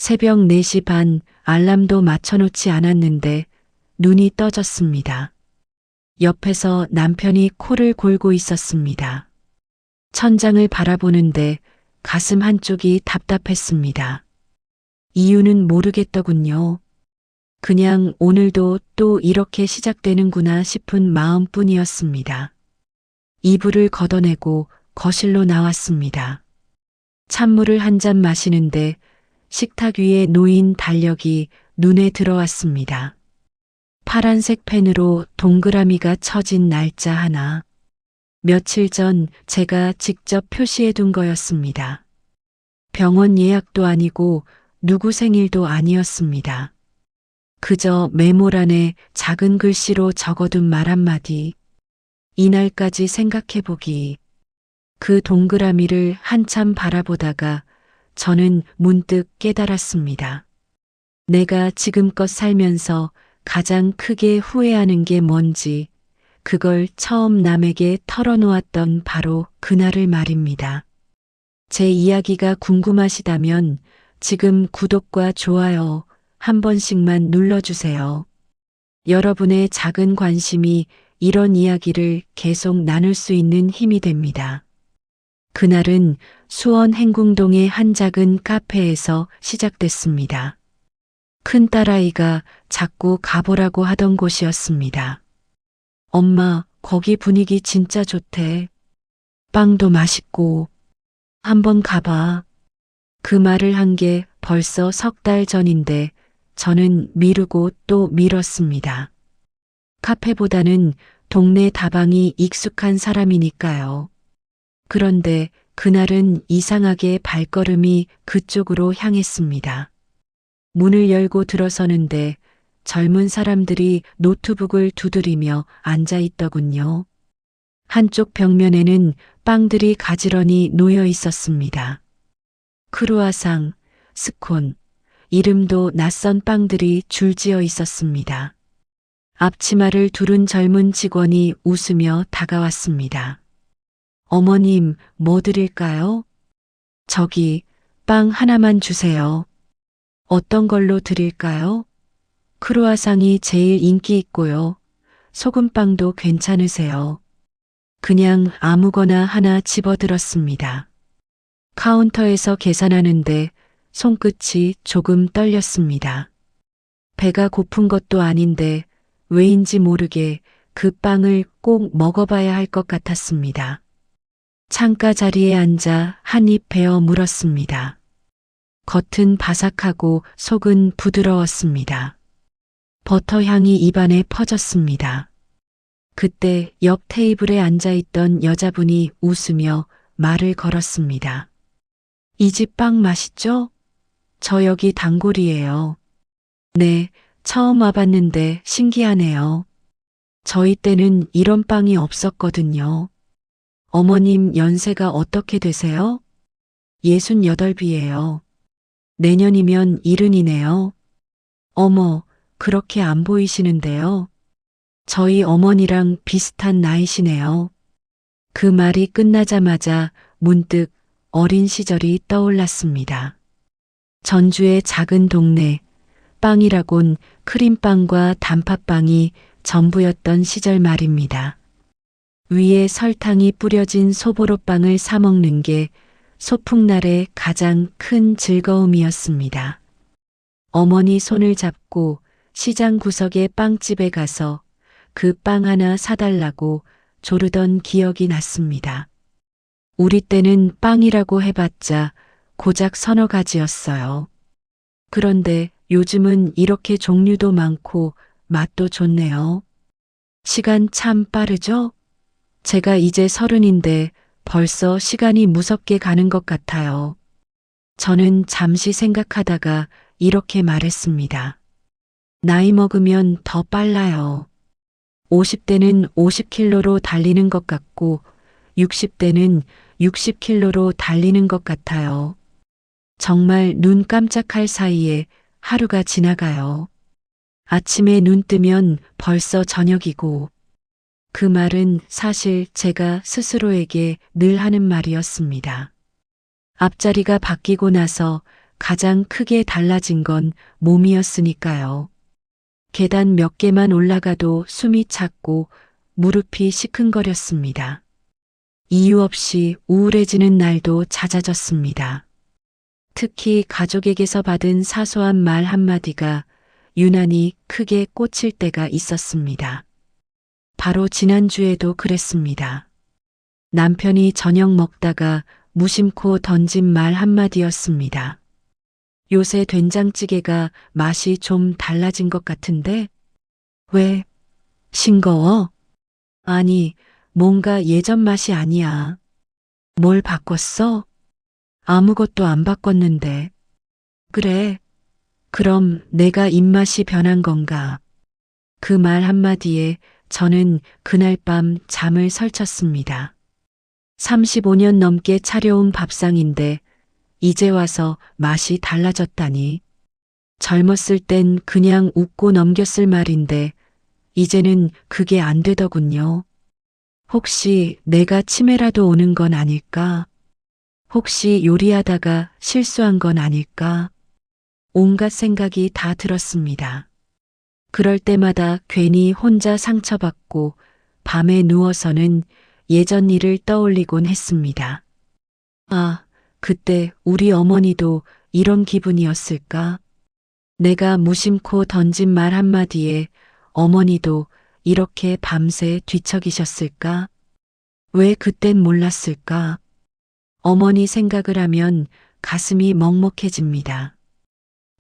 새벽 4시 반 알람도 맞춰놓지 않았는데 눈이 떠졌습니다. 옆에서 남편이 코를 골고 있었습니다. 천장을 바라보는데 가슴 한쪽이 답답했습니다. 이유는 모르겠더군요. 그냥 오늘도 또 이렇게 시작되는구나 싶은 마음뿐이었습니다. 이불을 걷어내고 거실로 나왔습니다. 찬물을 한 잔 마시는데 식탁 위에 놓인 달력이 눈에 들어왔습니다. 파란색 펜으로 동그라미가 쳐진 날짜 하나. 며칠 전 제가 직접 표시해 둔 거였습니다. 병원 예약도 아니고 누구 생일도 아니었습니다. 그저 메모란에 작은 글씨로 적어둔 말 한마디. 이날까지 생각해보기. 그 동그라미를 한참 바라보다가 저는 문득 깨달았습니다. 내가 지금껏 살면서 가장 크게 후회하는 게 뭔지, 그걸 처음 남에게 털어놓았던 바로 그날을 말입니다. 제 이야기가 궁금하시다면 지금 구독과 좋아요 한 번씩만 눌러주세요. 여러분의 작은 관심이 이런 이야기를 계속 나눌 수 있는 힘이 됩니다. 그날은 수원 행궁동의 한 작은 카페에서 시작됐습니다. 큰딸아이가 자꾸 가보라고 하던 곳이었습니다. 엄마, 거기 분위기 진짜 좋대. 빵도 맛있고. 한번 가봐. 그 말을 한 게 벌써 3달 전인데 저는 미루고 또 미뤘습니다. 카페보다는 동네 다방이 익숙한 사람이니까요. 그런데 그날은 이상하게 발걸음이 그쪽으로 향했습니다. 문을 열고 들어서는데 젊은 사람들이 노트북을 두드리며 앉아 있더군요. 한쪽 벽면에는 빵들이 가지런히 놓여 있었습니다. 크루아상, 스콘, 이름도 낯선 빵들이 줄지어 있었습니다. 앞치마를 두른 젊은 직원이 웃으며 다가왔습니다. 어머님, 뭐 드릴까요? 저기, 빵 하나만 주세요. 어떤 걸로 드릴까요? 크루아상이 제일 인기 있고요. 소금빵도 괜찮으세요. 그냥 아무거나 하나 집어들었습니다. 카운터에서 계산하는데 손끝이 조금 떨렸습니다. 배가 고픈 것도 아닌데 왜인지 모르게 그 빵을 꼭 먹어봐야 할 것 같았습니다. 창가 자리에 앉아 한 입 베어 물었습니다. 겉은 바삭하고 속은 부드러웠습니다. 버터 향이 입안에 퍼졌습니다. 그때 옆 테이블에 앉아있던 여자분이 웃으며 말을 걸었습니다. 이 집 빵 맛있죠? 저 여기 단골이에요. 네, 처음 와봤는데 신기하네요. 저희 때는 이런 빵이 없었거든요. 어머님 연세가 어떻게 되세요? 68이에요. 내년이면 70이네요. 어머, 그렇게 안 보이시는데요. 저희 어머니랑 비슷한 나이시네요. 그 말이 끝나자마자 문득 어린 시절이 떠올랐습니다. 전주의 작은 동네, 빵이라곤 크림빵과 단팥빵이 전부였던 시절 말입니다. 위에 설탕이 뿌려진 소보로빵을 사 먹는 게 소풍날의 가장 큰 즐거움이었습니다. 어머니 손을 잡고 시장 구석의 빵집에 가서 그 빵 하나 사달라고 조르던 기억이 났습니다. 우리 때는 빵이라고 해봤자 고작 서너 가지였어요. 그런데 요즘은 이렇게 종류도 많고 맛도 좋네요. 시간 참 빠르죠? 제가 이제 30인데 벌써 시간이 무섭게 가는 것 같아요. 저는 잠시 생각하다가 이렇게 말했습니다. 나이 먹으면 더 빨라요. 50대는 50km로 달리는 것 같고 60대는 60km로 달리는 것 같아요. 정말 눈 깜짝할 사이에 하루가 지나가요. 아침에 눈 뜨면 벌써 저녁이고 그 말은 사실 제가 스스로에게 늘 하는 말이었습니다. 앞자리가 바뀌고 나서 가장 크게 달라진 건 몸이었으니까요. 계단 몇 개만 올라가도 숨이 찼고 무릎이 시큰거렸습니다. 이유 없이 우울해지는 날도 잦아졌습니다. 특히 가족에게서 받은 사소한 말 한마디가 유난히 크게 꽂힐 때가 있었습니다. 바로 지난주에도 그랬습니다. 남편이 저녁 먹다가 무심코 던진 말 한마디였습니다. 요새 된장찌개가 맛이 좀 달라진 것 같은데? 왜? 싱거워? 아니, 뭔가 예전 맛이 아니야. 뭘 바꿨어? 아무것도 안 바꿨는데. 그래. 그럼 내가 입맛이 변한 건가? 그 말 한마디에 저는 그날 밤 잠을 설쳤습니다. 35년 넘게 차려온 밥상인데 이제 와서 맛이 달라졌다니. 젊었을 땐 그냥 웃고 넘겼을 말인데 이제는 그게 안 되더군요. 혹시 내가 치매라도 오는 건 아닐까? 혹시 요리하다가 실수한 건 아닐까? 온갖 생각이 다 들었습니다. 그럴 때마다 괜히 혼자 상처받고 밤에 누워서는 예전 일을 떠올리곤 했습니다. 아, 그때 우리 어머니도 이런 기분이었을까? 내가 무심코 던진 말 한마디에 어머니도 이렇게 밤새 뒤척이셨을까? 왜 그땐 몰랐을까? 어머니 생각을 하면 가슴이 먹먹해집니다.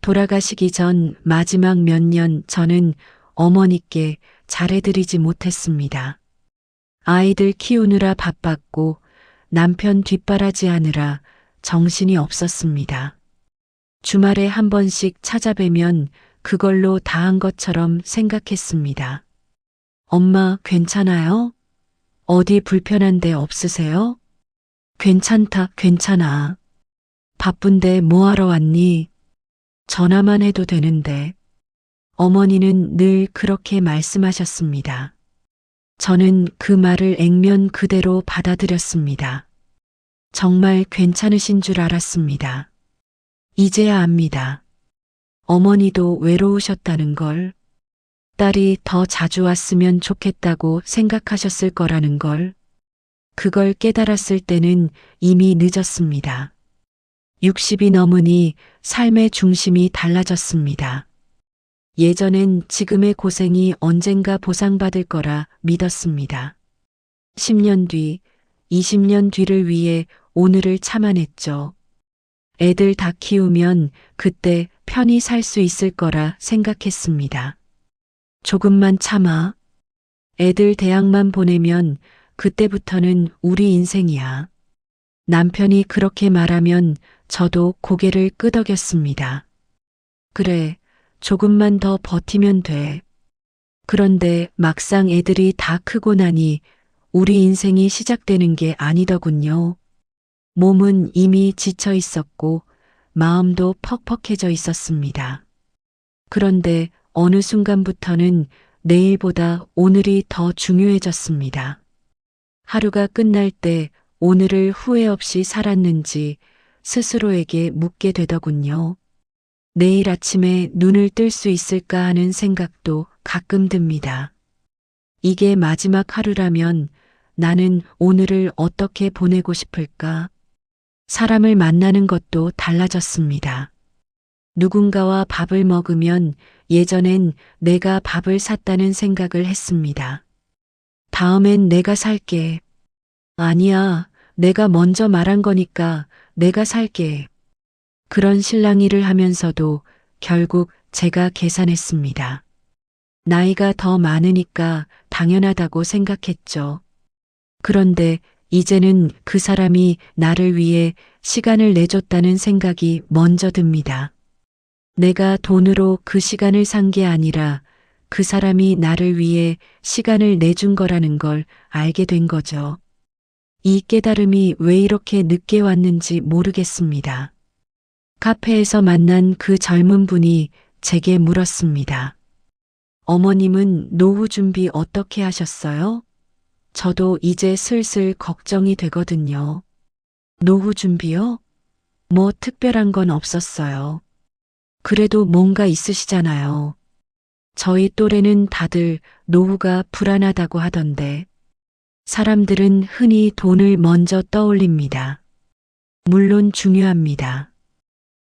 돌아가시기 전 마지막 몇 년 저는 어머니께 잘해드리지 못했습니다. 아이들 키우느라 바빴고 남편 뒷바라지하느라 정신이 없었습니다. 주말에 한 번씩 찾아뵈면 그걸로 다 한 것처럼 생각했습니다. 엄마 괜찮아요? 어디 불편한 데 없으세요? 괜찮다, 괜찮아. 바쁜데 뭐하러 왔니? 전화만 해도 되는데. 어머니는 늘 그렇게 말씀하셨습니다. 저는 그 말을 액면 그대로 받아들였습니다. 정말 괜찮으신 줄 알았습니다. 이제야 압니다. 어머니도 외로우셨다는 걸, 딸이 더 자주 왔으면 좋겠다고 생각하셨을 거라는 걸, 그걸 깨달았을 때는 이미 늦었습니다. 60이 넘으니 삶의 중심이 달라졌습니다. 예전엔 지금의 고생이 언젠가 보상받을 거라 믿었습니다. 10년 뒤, 20년 뒤를 위해 오늘을 참아냈죠. 애들 다 키우면 그때 편히 살 수 있을 거라 생각했습니다. 조금만 참아. 애들 대학만 보내면 그때부터는 우리 인생이야. 남편이 그렇게 말하면 저도 고개를 끄덕였습니다. 그래, 조금만 더 버티면 돼. 그런데 막상 애들이 다 크고 나니 우리 인생이 시작되는 게 아니더군요. 몸은 이미 지쳐 있었고 마음도 퍽퍽해져 있었습니다. 그런데 어느 순간부터는 내일보다 오늘이 더 중요해졌습니다. 하루가 끝날 때 오늘을 후회 없이 살았는지 스스로에게 묻게 되더군요. 내일 아침에 눈을 뜰 수 있을까 하는 생각도 가끔 듭니다. 이게 마지막 하루라면 나는 오늘을 어떻게 보내고 싶을까? 사람을 만나는 것도 달라졌습니다. 누군가와 밥을 먹으면 예전엔 내가 밥을 샀다는 생각을 했습니다. 다음엔 내가 살게. 아니야, 내가 먼저 말한 거니까 내가 살게. 그런 실랑이를 하면서도 결국 제가 계산했습니다. 나이가 더 많으니까 당연하다고 생각했죠. 그런데 이제는 그 사람이 나를 위해 시간을 내줬다는 생각이 먼저 듭니다. 내가 돈으로 그 시간을 산 게 아니라 그 사람이 나를 위해 시간을 내준 거라는 걸 알게 된 거죠. 이 깨달음이 왜 이렇게 늦게 왔는지 모르겠습니다. 카페에서 만난 그 젊은 분이 제게 물었습니다. 어머님은 노후 준비 어떻게 하셨어요? 저도 이제 슬슬 걱정이 되거든요. 노후 준비요? 뭐 특별한 건 없었어요. 그래도 뭔가 있으시잖아요. 저희 또래는 다들 노후가 불안하다고 하던데 사람들은 흔히 돈을 먼저 떠올립니다. 물론 중요합니다.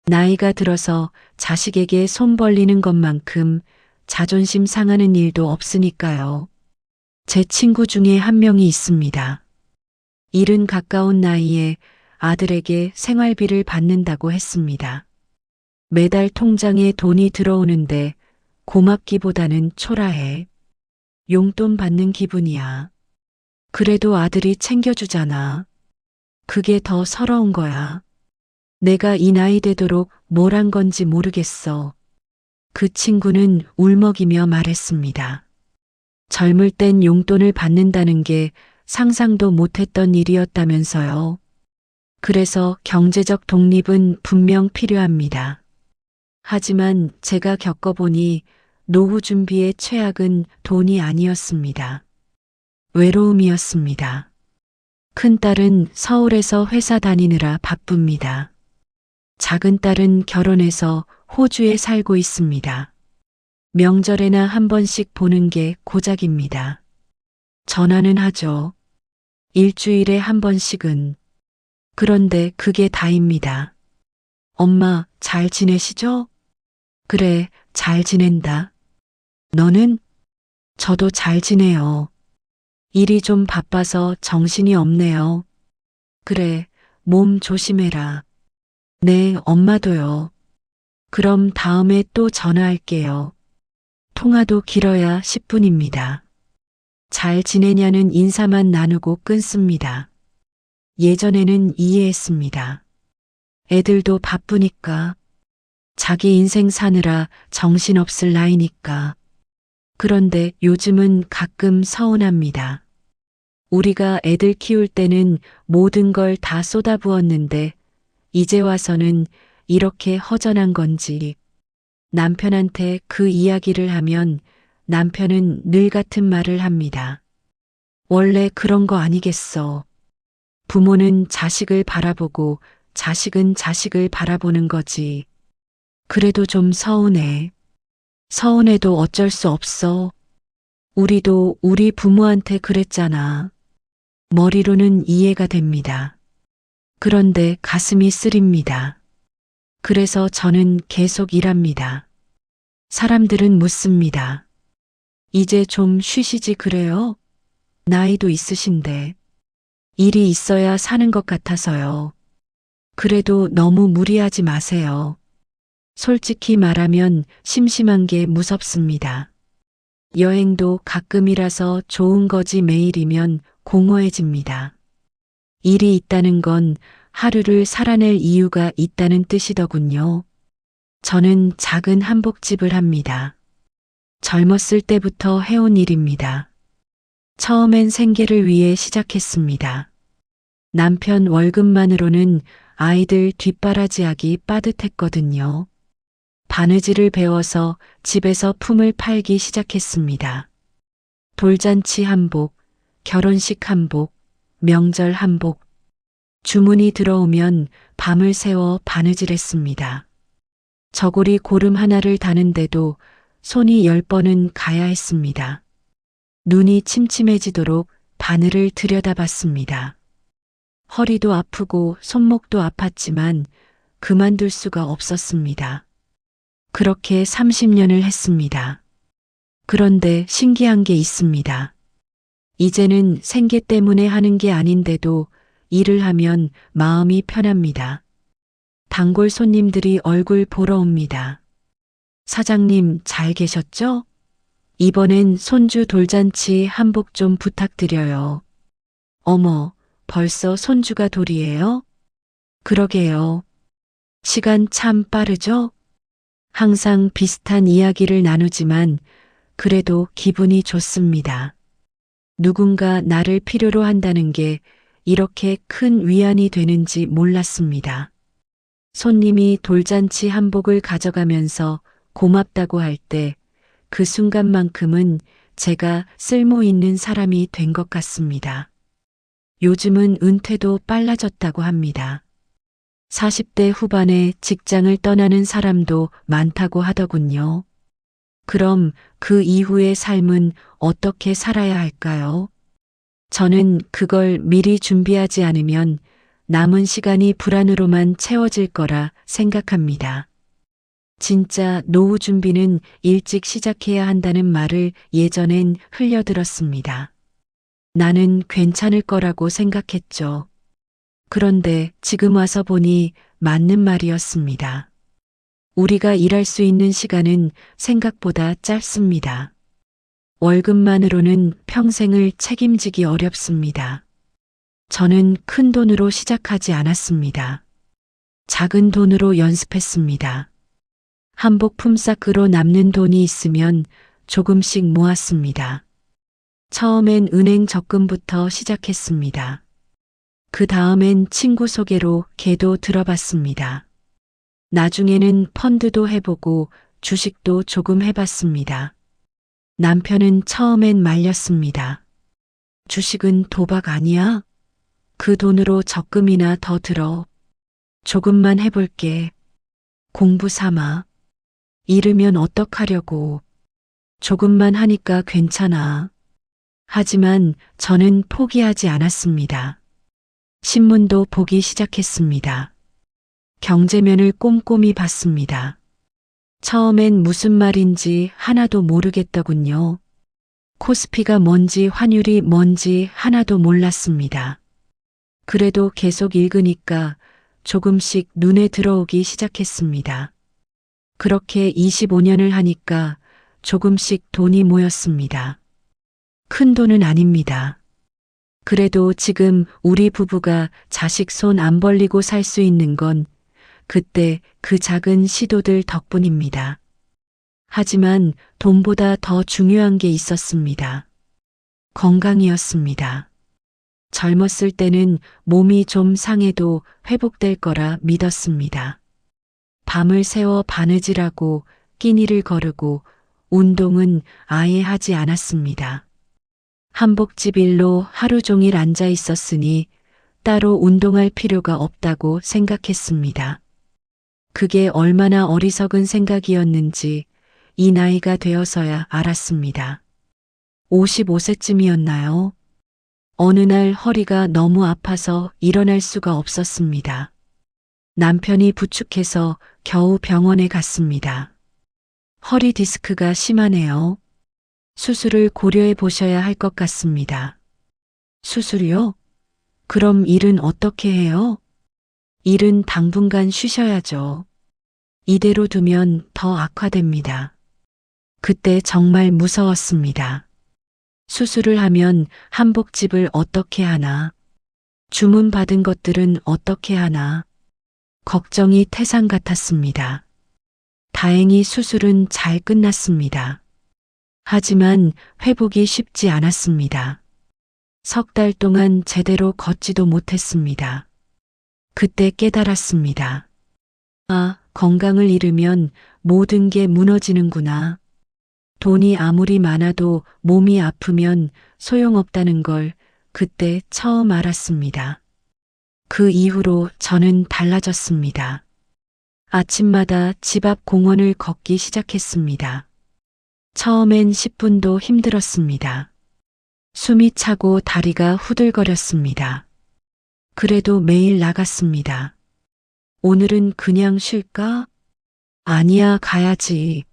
나이가 들어서 자식에게 손 벌리는 것만큼 자존심 상하는 일도 없으니까요. 제 친구 중에 한 명이 있습니다. 일은 가까운 나이에 아들에게 생활비를 받는다고 했습니다. 매달 통장에 돈이 들어오는데 고맙기보다는 초라해. 용돈 받는 기분이야. 그래도 아들이 챙겨주잖아. 그게 더 서러운 거야. 내가 이 나이 되도록 뭘 한 건지 모르겠어. 그 친구는 울먹이며 말했습니다. 젊을 땐 용돈을 받는다는 게 상상도 못했던 일이었다면서요. 그래서 경제적 독립은 분명 필요합니다. 하지만 제가 겪어보니 노후 준비의 최악은 돈이 아니었습니다. 외로움이었습니다. 큰딸은 서울에서 회사 다니느라 바쁩니다. 작은 딸은 결혼해서 호주에 살고 있습니다. 명절에나 한 번씩 보는 게 고작입니다. 전화는 하죠. 일주일에 한 번씩은. 그런데 그게 다입니다. 엄마, 잘 지내시죠? 그래, 잘 지낸다. 너는? 저도 잘 지내요. 일이 좀 바빠서 정신이 없네요. 그래, 몸 조심해라. 네, 엄마도요. 그럼 다음에 또 전화할게요. 통화도 길어야 10분입니다. 잘 지내냐는 인사만 나누고 끊습니다. 예전에는 이해했습니다. 애들도 바쁘니까. 자기 인생 사느라 정신없을 나이니까. 그런데 요즘은 가끔 서운합니다. 우리가 애들 키울 때는 모든 걸 다 쏟아부었는데 이제 와서는 이렇게 허전한 건지. 남편한테 그 이야기를 하면 남편은 늘 같은 말을 합니다. 원래 그런 거 아니겠어. 부모는 자식을 바라보고 자식은 자식을 바라보는 거지. 그래도 좀 서운해. 서운해도 어쩔 수 없어. 우리도 우리 부모한테 그랬잖아. 머리로는 이해가 됩니다. 그런데 가슴이 쓰립니다. 그래서 저는 계속 일합니다. 사람들은 묻습니다. 이제 좀 쉬시지 그래요? 나이도 있으신데. 일이 있어야 사는 것 같아서요. 그래도 너무 무리하지 마세요. 솔직히 말하면 심심한 게 무섭습니다. 여행도 가끔이라서 좋은 거지 매일이면 공허해집니다. 일이 있다는 건 하루를 살아낼 이유가 있다는 뜻이더군요. 저는 작은 한복집을 합니다. 젊었을 때부터 해온 일입니다. 처음엔 생계를 위해 시작했습니다. 남편 월급만으로는 아이들 뒷바라지하기 빠듯했거든요. 바느질을 배워서 집에서 품을 팔기 시작했습니다. 돌잔치 한복, 결혼식 한복, 명절 한복. 주문이 들어오면 밤을 새워 바느질했습니다. 저고리 고름 하나를 다는데도 손이 10번은 가야 했습니다. 눈이 침침해지도록 바늘을 들여다봤습니다. 허리도 아프고 손목도 아팠지만 그만둘 수가 없었습니다. 그렇게 30년을 했습니다. 그런데 신기한 게 있습니다. 이제는 생계 때문에 하는 게 아닌데도 일을 하면 마음이 편합니다. 단골 손님들이 얼굴 보러 옵니다. 사장님 잘 계셨죠? 이번엔 손주 돌잔치 한복 좀 부탁드려요. 어머, 벌써 손주가 돌이에요? 그러게요. 시간 참 빠르죠? 항상 비슷한 이야기를 나누지만 그래도 기분이 좋습니다. 누군가 나를 필요로 한다는 게 이렇게 큰 위안이 되는지 몰랐습니다. 손님이 돌잔치 한복을 가져가면서 고맙다고 할 때 그 순간만큼은 제가 쓸모 있는 사람이 된 것 같습니다. 요즘은 은퇴도 빨라졌다고 합니다. 40대 후반에 직장을 떠나는 사람도 많다고 하더군요. 그럼 그 이후의 삶은 어떻게 살아야 할까요? 저는 그걸 미리 준비하지 않으면 남은 시간이 불안으로만 채워질 거라 생각합니다. 진짜 노후 준비는 일찍 시작해야 한다는 말을 예전엔 흘려들었습니다. 나는 괜찮을 거라고 생각했죠. 그런데 지금 와서 보니 맞는 말이었습니다. 우리가 일할 수 있는 시간은 생각보다 짧습니다. 월급만으로는 평생을 책임지기 어렵습니다. 저는 큰 돈으로 시작하지 않았습니다. 작은 돈으로 연습했습니다. 한복 품삯으로 남는 돈이 있으면 조금씩 모았습니다. 처음엔 은행 적금부터 시작했습니다. 그 다음엔 친구 소개로 개도 들어봤습니다. 나중에는 펀드도 해보고 주식도 조금 해봤습니다. 남편은 처음엔 말렸습니다. 주식은 도박 아니야? 그 돈으로 적금이나 더 들어. 조금만 해볼게. 공부 삼아. 잃으면 어떡하려고. 조금만 하니까 괜찮아. 하지만 저는 포기하지 않았습니다. 신문도 보기 시작했습니다. 경제면을 꼼꼼히 봤습니다. 처음엔 무슨 말인지 하나도 모르겠더군요. 코스피가 뭔지 환율이 뭔지 하나도 몰랐습니다. 그래도 계속 읽으니까 조금씩 눈에 들어오기 시작했습니다. 그렇게 25년을 하니까 조금씩 돈이 모였습니다. 큰 돈은 아닙니다. 그래도 지금 우리 부부가 자식 손 안 벌리고 살 수 있는 건 그때 그 작은 시도들 덕분입니다. 하지만 돈보다 더 중요한 게 있었습니다. 건강이었습니다. 젊었을 때는 몸이 좀 상해도 회복될 거라 믿었습니다. 밤을 새워 바느질하고 끼니를 거르고 운동은 아예 하지 않았습니다. 한복집 일로 하루 종일 앉아 있었으니 따로 운동할 필요가 없다고 생각했습니다. 그게 얼마나 어리석은 생각이었는지 이 나이가 되어서야 알았습니다. 55세쯤이었나요? 어느 날 허리가 너무 아파서 일어날 수가 없었습니다. 남편이 부축해서 겨우 병원에 갔습니다. 허리 디스크가 심하네요. 수술을 고려해 보셔야 할 것 같습니다. 수술이요? 그럼 일은 어떻게 해요? 일은 당분간 쉬셔야죠. 이대로 두면 더 악화됩니다. 그때 정말 무서웠습니다. 수술을 하면 한복집을 어떻게 하나? 주문 받은 것들은 어떻게 하나? 걱정이 태산 같았습니다. 다행히 수술은 잘 끝났습니다. 하지만 회복이 쉽지 않았습니다. 석 달 동안 제대로 걷지도 못했습니다. 그때 깨달았습니다. 아, 건강을 잃으면 모든 게 무너지는구나. 돈이 아무리 많아도 몸이 아프면 소용없다는 걸 그때 처음 알았습니다. 그 이후로 저는 달라졌습니다. 아침마다 집 앞 공원을 걷기 시작했습니다. 처음엔 10분도 힘들었습니다. 숨이 차고 다리가 후들거렸습니다. 그래도 매일 나갔습니다. 오늘은 그냥 쉴까? 아니야, 가야지.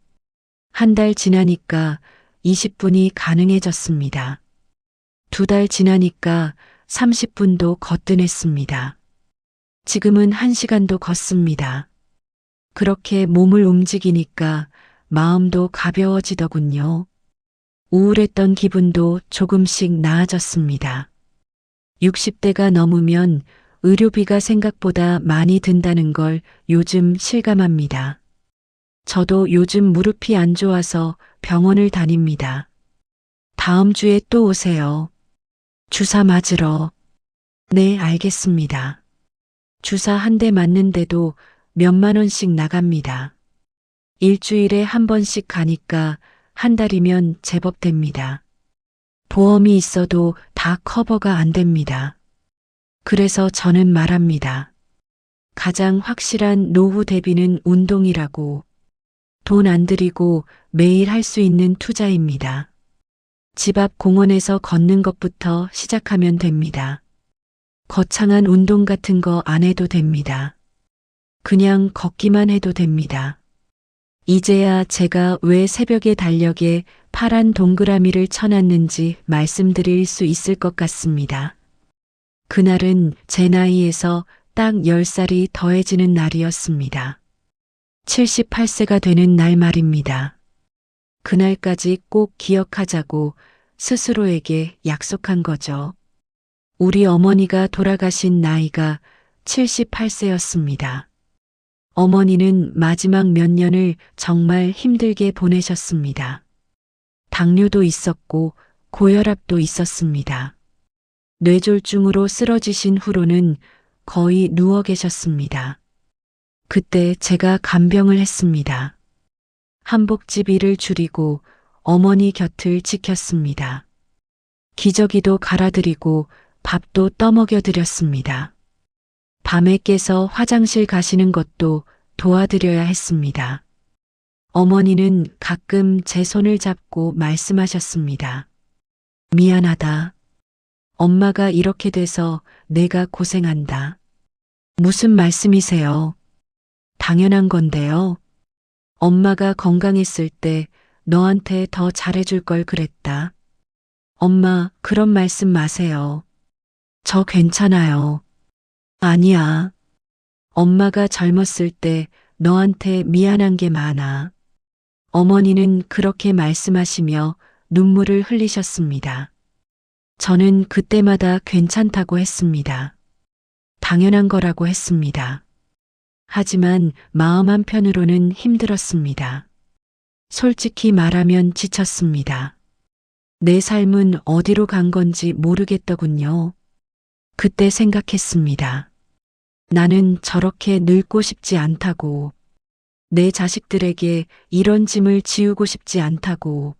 한 달 지나니까 20분이 가능해졌습니다. 2달 지나니까 30분도 거뜬했습니다. 지금은 1시간도 걷습니다. 그렇게 몸을 움직이니까 마음도 가벼워지더군요. 우울했던 기분도 조금씩 나아졌습니다. 60대가 넘으면 의료비가 생각보다 많이 든다는 걸 요즘 실감합니다. 저도 요즘 무릎이 안 좋아서 병원을 다닙니다. 다음 주에 또 오세요. 주사 맞으러. 네, 알겠습니다. 주사 한 대 맞는데도 몇만 원씩 나갑니다. 일주일에 한 번씩 가니까 한 달이면 제법 됩니다. 보험이 있어도 다 커버가 안 됩니다. 그래서 저는 말합니다. 가장 확실한 노후 대비는 운동이라고. 돈 안 들이고 매일 할 수 있는 투자입니다. 집 앞 공원에서 걷는 것부터 시작하면 됩니다. 거창한 운동 같은 거 안 해도 됩니다. 그냥 걷기만 해도 됩니다. 이제야 제가 왜 새벽의 달력에 파란 동그라미를 쳐놨는지 말씀드릴 수 있을 것 같습니다. 그날은 제 나이에서 딱 10살이 더해지는 날이었습니다. 78세가 되는 날 말입니다. 그날까지 꼭 기억하자고 스스로에게 약속한 거죠. 우리 어머니가 돌아가신 나이가 78세였습니다. 어머니는 마지막 몇 년을 정말 힘들게 보내셨습니다. 당뇨도 있었고 고혈압도 있었습니다. 뇌졸중으로 쓰러지신 후로는 거의 누워 계셨습니다. 그때 제가 간병을 했습니다. 한복집 일을 줄이고 어머니 곁을 지켰습니다. 기저귀도 갈아드리고 밥도 떠먹여 드렸습니다. 밤에 깨서 화장실 가시는 것도 도와드려야 했습니다. 어머니는 가끔 제 손을 잡고 말씀하셨습니다. 미안하다. 엄마가 이렇게 돼서 내가 고생한다. 무슨 말씀이세요? 당연한 건데요. 엄마가 건강했을 때 너한테 더 잘해줄 걸 그랬다. 엄마, 그런 말씀 마세요. 저 괜찮아요. 아니야. 엄마가 젊었을 때 너한테 미안한 게 많아. 어머니는 그렇게 말씀하시며 눈물을 흘리셨습니다. 저는 그때마다 괜찮다고 했습니다. 당연한 거라고 했습니다. 하지만 마음 한편으로는 힘들었습니다. 솔직히 말하면 지쳤습니다. 내 삶은 어디로 간 건지 모르겠더군요. 그때 생각했습니다. 나는 저렇게 늙고 싶지 않다고. 내 자식들에게 이런 짐을 지우고 싶지 않다고.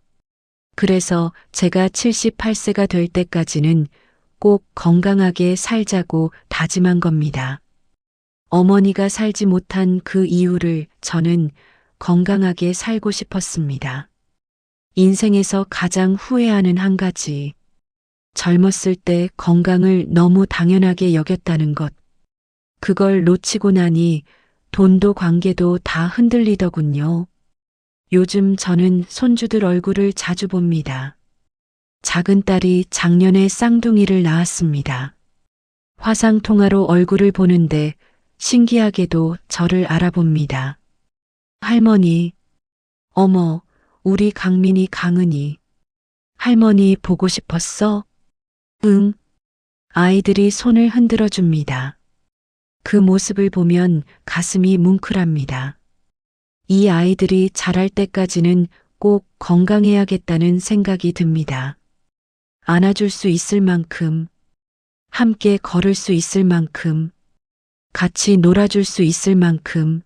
그래서 제가 78세가 될 때까지는 꼭 건강하게 살자고 다짐한 겁니다. 어머니가 살지 못한 그 이유를 저는 건강하게 살고 싶었습니다. 인생에서 가장 후회하는 한 가지. 젊었을 때 건강을 너무 당연하게 여겼다는 것. 그걸 놓치고 나니 돈도 관계도 다 흔들리더군요. 요즘 저는 손주들 얼굴을 자주 봅니다. 작은 딸이 작년에 쌍둥이를 낳았습니다. 화상통화로 얼굴을 보는데 신기하게도 저를 알아봅니다. 할머니, 어머, 우리 강민이 강은이. 할머니 보고 싶었어? 응. 아이들이 손을 흔들어 줍니다. 그 모습을 보면 가슴이 뭉클합니다. 이 아이들이 자랄 때까지는 꼭 건강해야겠다는 생각이 듭니다. 안아줄 수 있을 만큼, 함께 걸을 수 있을 만큼, 같이 놀아줄 수 있을 만큼,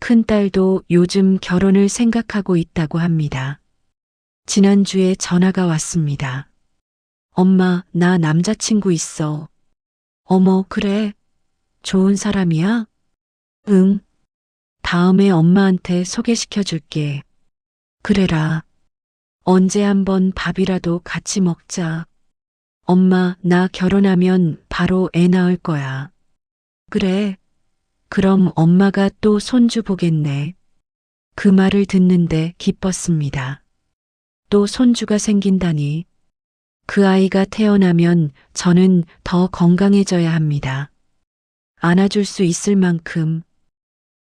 큰딸도 요즘 결혼을 생각하고 있다고 합니다. 지난주에 전화가 왔습니다. 엄마, 나 남자친구 있어. 어머, 그래? 좋은 사람이야? 응. 다음에 엄마한테 소개시켜 줄게. 그래라. 언제 한번 밥이라도 같이 먹자. 엄마, 나 결혼하면 바로 애 낳을 거야. 그래. 그럼 엄마가 또 손주 보겠네. 그 말을 듣는데 기뻤습니다. 또 손주가 생긴다니. 그 아이가 태어나면 저는 더 건강해져야 합니다. 안아줄 수 있을 만큼,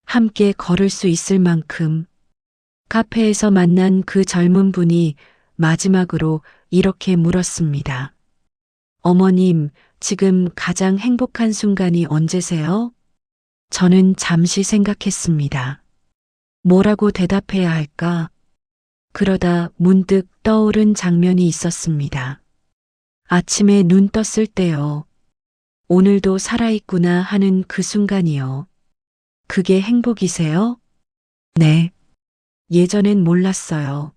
함께 걸을 수 있을 만큼. 카페에서 만난 그 젊은 분이 마지막으로 이렇게 물었습니다. 어머님, 지금 가장 행복한 순간이 언제세요? 저는 잠시 생각했습니다. 뭐라고 대답해야 할까? 그러다 문득 떠오른 장면이 있었습니다. 아침에 눈 떴을 때요. 오늘도 살아있구나 하는 그 순간이요. 그게 행복이세요? 네. 예전엔 몰랐어요.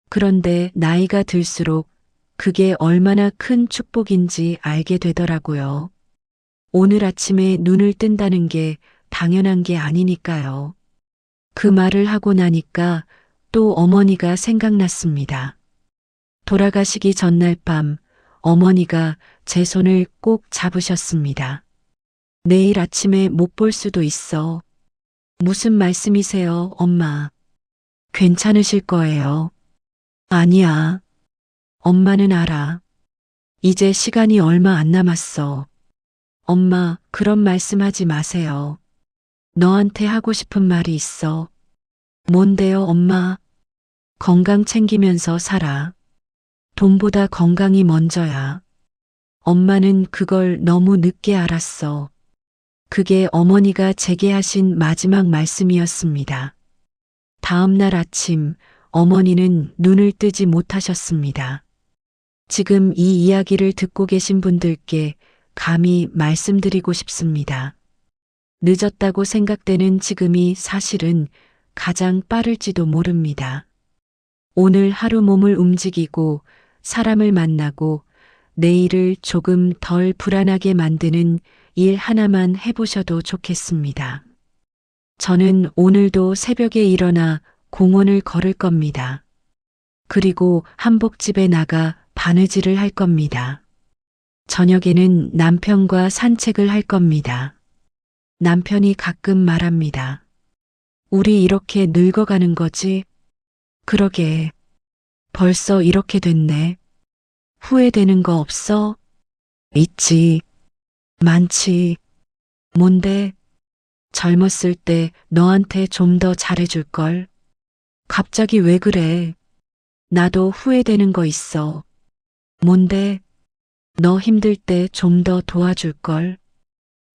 그런데 나이가 들수록 그게 얼마나 큰 축복인지 알게 되더라고요. 오늘 아침에 눈을 뜬다는 게 당연한 게 아니니까요. 그 말을 하고 나니까 또 어머니가 생각났습니다. 돌아가시기 전날 밤 어머니가 제 손을 꼭 잡으셨습니다. 내일 아침에 못 볼 수도 있어. 무슨 말씀이세요, 엄마? 괜찮으실 거예요. 아니야. 엄마는 알아. 이제 시간이 얼마 안 남았어. 엄마, 그런 말씀하지 마세요. 너한테 하고 싶은 말이 있어. 뭔데요, 엄마? 건강 챙기면서 살아. 돈보다 건강이 먼저야. 엄마는 그걸 너무 늦게 알았어. 그게 어머니가 제게 하신 마지막 말씀이었습니다. 다음 날 아침 어머니는 눈을 뜨지 못하셨습니다. 지금 이 이야기를 듣고 계신 분들께 감히 말씀드리고 싶습니다. 늦었다고 생각되는 지금이 사실은 가장 빠를지도 모릅니다. 오늘 하루 몸을 움직이고 사람을 만나고 내일을 조금 덜 불안하게 만드는 일 하나만 해보셔도 좋겠습니다. 저는 오늘도 새벽에 일어나 공원을 걸을 겁니다. 그리고 한복집에 나가 바느질을 할 겁니다. 저녁에는 남편과 산책을 할 겁니다. 남편이 가끔 말합니다. 우리 이렇게 늙어가는 거지? 그러게. 벌써 이렇게 됐네. 후회되는 거 없어? 있지. 많지. 뭔데? 젊었을 때 너한테 좀 더 잘해줄걸. 갑자기 왜 그래? 나도 후회되는 거 있어. 뭔데? 너 힘들 때 좀 더 도와줄걸.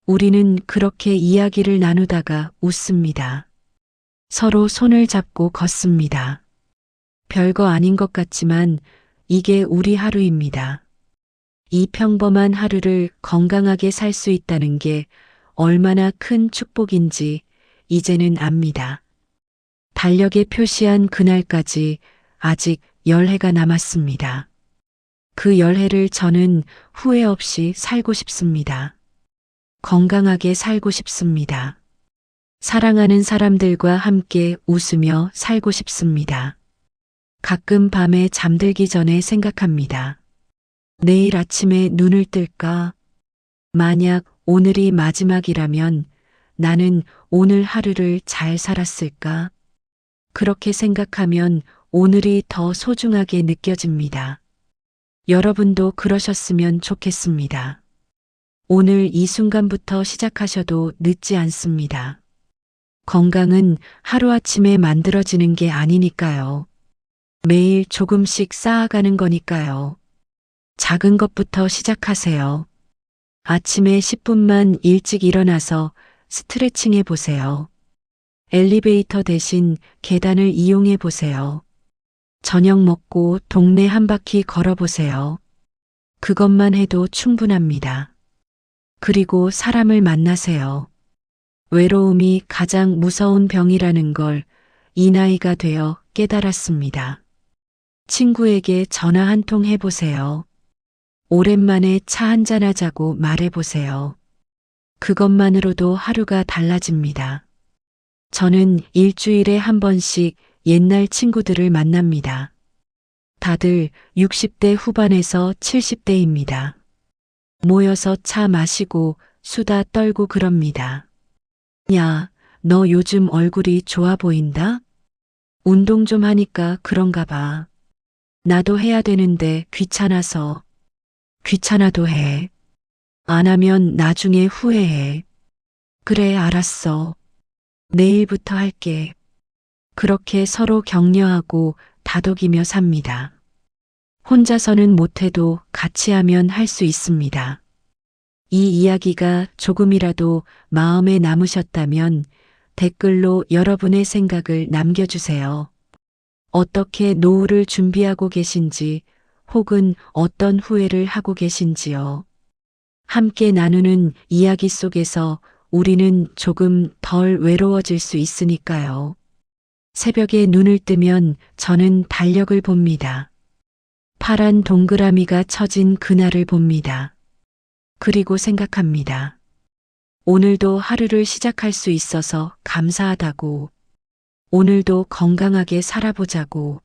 우리는 그렇게 이야기를 나누다가 웃습니다. 서로 손을 잡고 걷습니다. 별거 아닌 것 같지만 이게 우리 하루입니다. 이 평범한 하루를 건강하게 살 수 있다는 게 얼마나 큰 축복인지 이제는 압니다. 달력에 표시한 그날까지 아직 10해가 남았습니다. 그 10해를 저는 후회 없이 살고 싶습니다. 건강하게 살고 싶습니다. 사랑하는 사람들과 함께 웃으며 살고 싶습니다. 가끔 밤에 잠들기 전에 생각합니다. 내일 아침에 눈을 뜰까? 만약 오늘이 마지막이라면 나는 오늘 하루를 잘 살았을까? 그렇게 생각하면 오늘이 더 소중하게 느껴집니다. 여러분도 그러셨으면 좋겠습니다. 오늘 이 순간부터 시작하셔도 늦지 않습니다. 건강은 하루아침에 만들어지는 게 아니니까요. 매일 조금씩 쌓아가는 거니까요. 작은 것부터 시작하세요. 아침에 10분만 일찍 일어나서 스트레칭 해보세요. 엘리베이터 대신 계단을 이용해 보세요. 저녁 먹고 동네 한 바퀴 걸어보세요. 그것만 해도 충분합니다. 그리고 사람을 만나세요. 외로움이 가장 무서운 병이라는 걸 이 나이가 되어 깨달았습니다. 친구에게 전화 한 통 해보세요. 오랜만에 차 한잔 하자고 말해보세요. 그것만으로도 하루가 달라집니다. 저는 일주일에 한 번씩 옛날 친구들을 만납니다. 다들 60대 후반에서 70대입니다. 모여서 차 마시고 수다 떨고 그럽니다. 야, 너 요즘 얼굴이 좋아 보인다? 운동 좀 하니까 그런가 봐. 나도 해야 되는데 귀찮아서. 귀찮아도 해. 안 하면 나중에 후회해. 그래, 알았어. 내일부터 할게. 그렇게 서로 격려하고 다독이며 삽니다. 혼자서는 못해도 같이 하면 할 수 있습니다. 이 이야기가 조금이라도 마음에 남으셨다면 댓글로 여러분의 생각을 남겨주세요. 어떻게 노후를 준비하고 계신지 혹은 어떤 후회를 하고 계신지요. 함께 나누는 이야기 속에서 우리는 조금 덜 외로워질 수 있으니까요. 새벽에 눈을 뜨면 저는 달력을 봅니다. 파란 동그라미가 쳐진 그날을 봅니다. 그리고 생각합니다. 오늘도 하루를 시작할 수 있어서 감사하다고, 오늘도 건강하게 살아보자고,